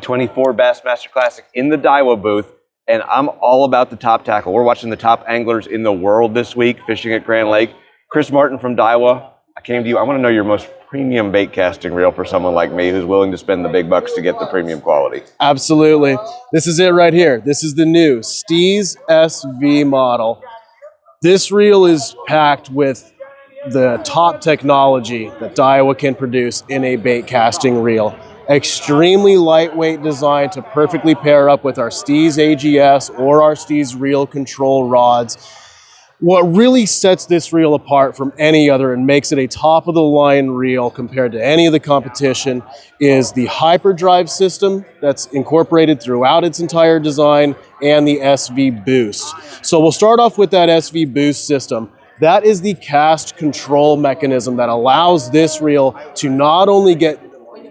2024 Bassmaster Classic in the Daiwa booth, and I'm all about the top tackle. We're watching the top anglers in the world this week fishing at Grand Lake. Chris Martin from Daiwa, I came to you. I want to know your most premium bait casting reel for someone like me who's willing to spend the big bucks to get the premium quality. Absolutely. This is it right here. This is the new Steez SV model. This reel is packed with the top technology that Daiwa can produce in a bait casting reel. Extremely lightweight design to perfectly pair up with our Steez AGS or our Steez reel control rods. What really sets this reel apart from any other and makes it a top of the line reel compared to any of the competition is the hyperdrive system that's incorporated throughout its entire design and the SV boost. So we'll start off with that SV boost system. That is the cast control mechanism that allows this reel to not only get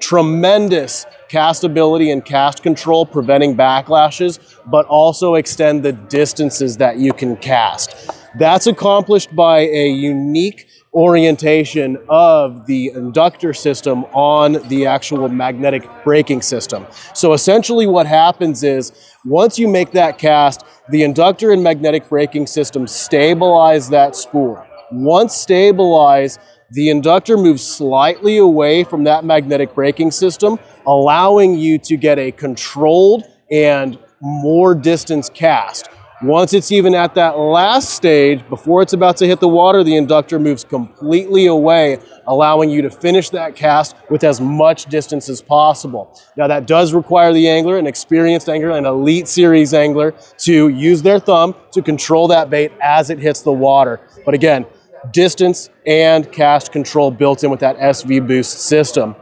tremendous castability and cast control, preventing backlashes, but also extend the distances that you can cast. That's accomplished by a unique orientation of the inductor system on the actual magnetic braking system. So essentially what happens is once you make that cast, the inductor and magnetic braking system stabilize that spool. Once stabilized, the inductor moves slightly away from that magnetic braking system, allowing you to get a controlled and more distance cast. Once it's even at that last stage, before it's about to hit the water, the inductor moves completely away, allowing you to finish that cast with as much distance as possible. Now that does require the angler, an experienced angler, an elite series angler, to use their thumb to control that bait as it hits the water. But again, distance and cast control built in with that SV boost system.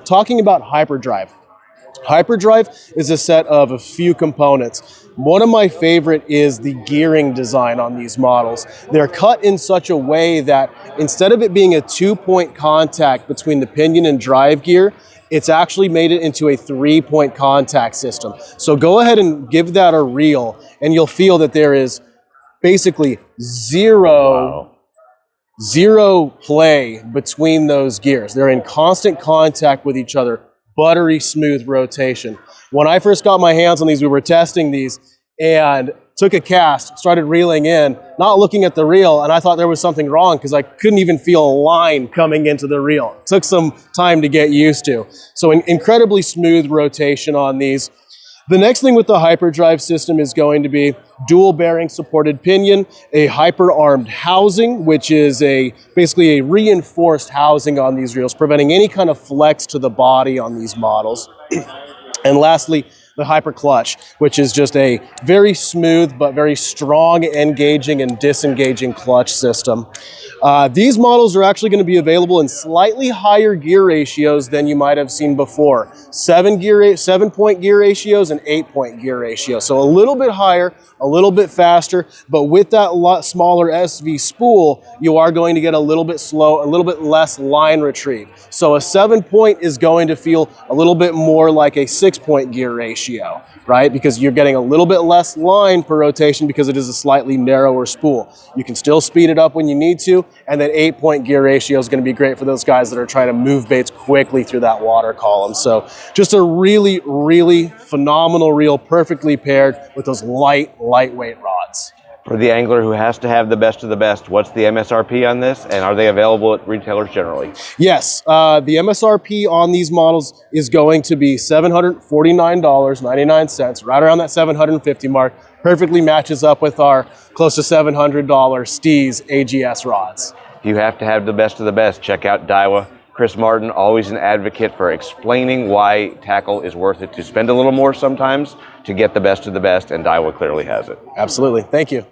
Talking about hyperdrive. Hyperdrive is a set of a few components. One of my favorite is the gearing design on these models. They're cut in such a way that instead of it being a 2-point contact between the pinion and drive gear, it's actually made it into a 3-point contact system. So go ahead and give that a reel and you'll feel that there is basically zero play between those gears. They're in constant contact with each other. Buttery smooth rotation. When I first got my hands on these, we were testing these and took a cast, started reeling in, not looking at the reel, and I thought there was something wrong because I couldn't even feel a line coming into the reel. It took some time to get used to. So an incredibly smooth rotation on these. The next thing with the hyperdrive system is going to be dual bearing supported pinion, a hyper armed housing, which is basically a reinforced housing on these reels, preventing any kind of flex to the body on these models. And lastly, the hyper clutch, which is just a very smooth but very strong engaging and disengaging clutch system. These models are actually going to be available in slightly higher gear ratios than you might have seen before. 7-point gear ratios and 8-point gear ratios. So a little bit higher, a little bit faster, but with that lot smaller SV spool, you are going to get a little bit less line retrieve. So a 7-point is going to feel a little bit more like a 6-point gear ratio, right? Because you're getting a little bit less line per rotation because it is a slightly narrower spool. You can still speed it up when you need to, and that 8-point gear ratio is going to be great for those guys that are trying to move baits quickly through that water column. So just a really, really phenomenal reel, perfectly paired with those lightweight rods. For the angler who has to have the best of the best, what's the MSRP on this, and are they available at retailers generally? Yes, the MSRP on these models is going to be $749.99, right around that $750 mark. Perfectly matches up with our close to $700 Steez AGS rods. If you have to have the best of the best, check out Daiwa. Chris Martin, always an advocate for explaining why tackle is worth it to spend a little more sometimes to get the best of the best, and Daiwa clearly has it. Absolutely. Thank you.